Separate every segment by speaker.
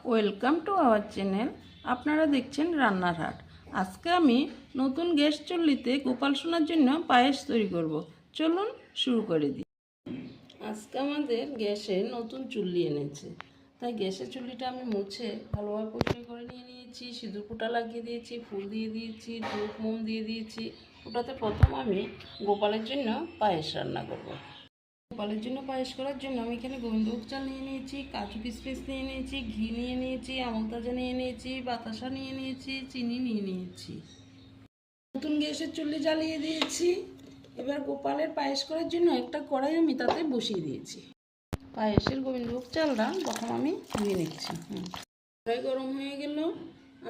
Speaker 1: Welcome to our channel. আপনারা দেখছেন রান্নার হাট। আজকে আমি নতুন গ্যাস চুল্লিতে গোপাল সোনার জন্য পায়েস তৈরি করব। চলুন শুরু করে দিই। আজকে আমাদের গ্যাসে নতুন চুল্লি এনেছে, তাই গ্যাসের চুল্লিটা আমি মুছে ভালোভাবে পরিষ্কার করে নিয়েছি। সিঁদুর ফোঁটা লাগিয়ে দিয়েছি, ফুল দিয়ে দিয়েছি, ধূপ মোম দিয়ে দিয়েছি। ওটাতে প্রথম আমি গোপালের জন্য পায়েস রান্না করব। গোপালের জন্য পায়েস করার জন্য আমি এখানে গোবিন্দভোগ চাল নিয়ে নিয়েছি, কাজু কিশমিশ নিয়ে নিয়েছি, ঘি নিয়ে নিয়েছি, আমল তাজা নিয়ে নিয়েছি, বাতাসা নিয়ে নিয়েছি, চিনি নিয়ে নিয়েছি। নতুন গ্যাসের চুল্লি জ্বালিয়ে দিয়েছি। এবার গোপালের পায়েস করার জন্য একটা কড়াই আমি তাতে বসিয়ে দিয়েছি। পায়েসের গোবিন্দভোগ চালটা প্রথম আমি ধুয়ে নিচ্ছি। কড়াই গরম হয়ে গেল।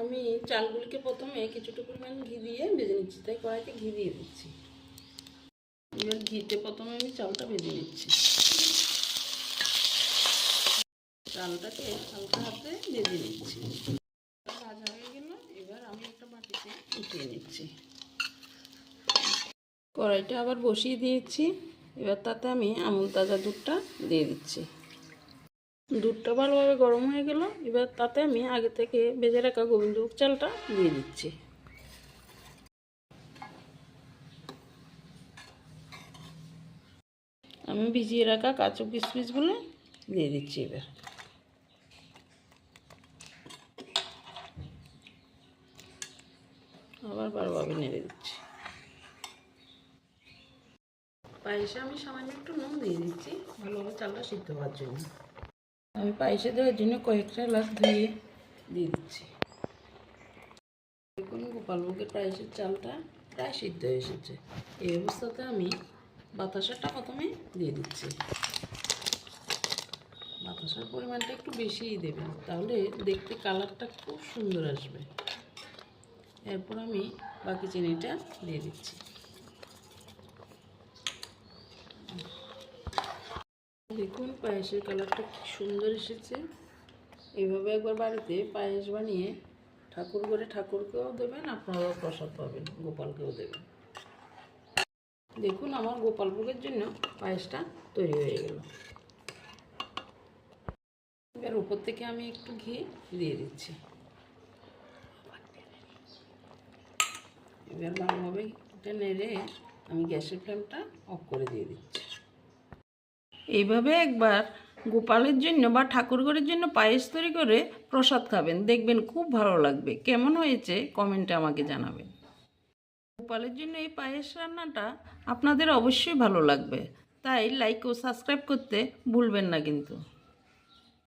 Speaker 1: আমি চালগুলিকে প্রথমে কিছুটা পরিমাণ ঘি দিয়ে ভেজে নিচ্ছি, তাই কড়াইতে ঘি দিয়ে দিচ্ছি। এবার ঘিতে প্রথমে আমি চালটা ভেজে নিচ্ছি। চালটাকে হালকা হাতে ভেজে নিচ্ছি। ভাজা হয়ে গেল। এবার আমি একটা বাটিতে উঠিয়ে নিচ্ছি। কড়াইটা আবার বসিয়ে দিয়েছি। এবার তাতে আমি আমুল তাজা দুধটা দিয়ে দিচ্ছি। দুধটা ভালোভাবে গরম হয়ে গেল। এবার তাতে আমি আগে থেকে ভেজে রাখা গোবিন্দভোগ চালটা দিয়ে দিচ্ছি। আমি ভিজিয়ে রাখা কাজু কিশমিশগুলো দিয়ে দিচ্ছি। এবার আবার ভালোভাবে নেড়ে দিচ্ছি। পায়েসে আমি সামান্য একটু নুন দিয়ে দিচ্ছি, ভালোভাবে চালটা সিদ্ধ হওয়ার জন্য। আমি পায়েসে দেওয়ার জন্য কয়েকটা এলাচ ধুয়ে দিয়ে দিচ্ছি। দেখুন গোপালভোগের পায়েসের চালটা প্রায় সিদ্ধ হয়ে এসেছে। এই অবস্থাতে আমি বাতাসাটা প্রথমে দিয়ে দিচ্ছি। বাতাসার পরিমাণটা একটু বেশিই দেবেন, তাহলে দেখতে কালারটা খুব সুন্দর আসবে। এরপর আমি বাকি চিনিটা দিয়ে দিচ্ছি। দেখুন পায়েসের কালারটা কি সুন্দর এসেছে। এইভাবে একবার বাড়িতে পায়েস বানিয়ে ঠাকুর ঘরে ঠাকুরকেও দেবেন, আপনারাও প্রসাদ পাবেন, গোপালকেও দেবেন। দেখুন আমার গোপাল ভোগের জন্য পায়েসটা তৈরি হয়ে গেল। এবার উপর থেকে আমি একটু ঘি দিয়ে দিচ্ছি। এবার ভালোভাবে এটা নেড়ে আমি গ্যাসের ফ্লেমটা অফ করে দিয়ে দিচ্ছি। এইভাবে একবার গোপালের জন্য বা ঠাকুরঘরের জন্য পায়েস তৈরি করে প্রসাদ খাবেন, দেখবেন খুব ভালো লাগবে। কেমন হয়েছে কমেন্টে আমাকে জানাবেন। গোপালের জন্য এই পায়েস রান্নাটা আপনাদের অবশ্যই ভালো লাগবে, তাই লাইক ও সাবস্ক্রাইব করতে ভুলবেন না কিন্তু।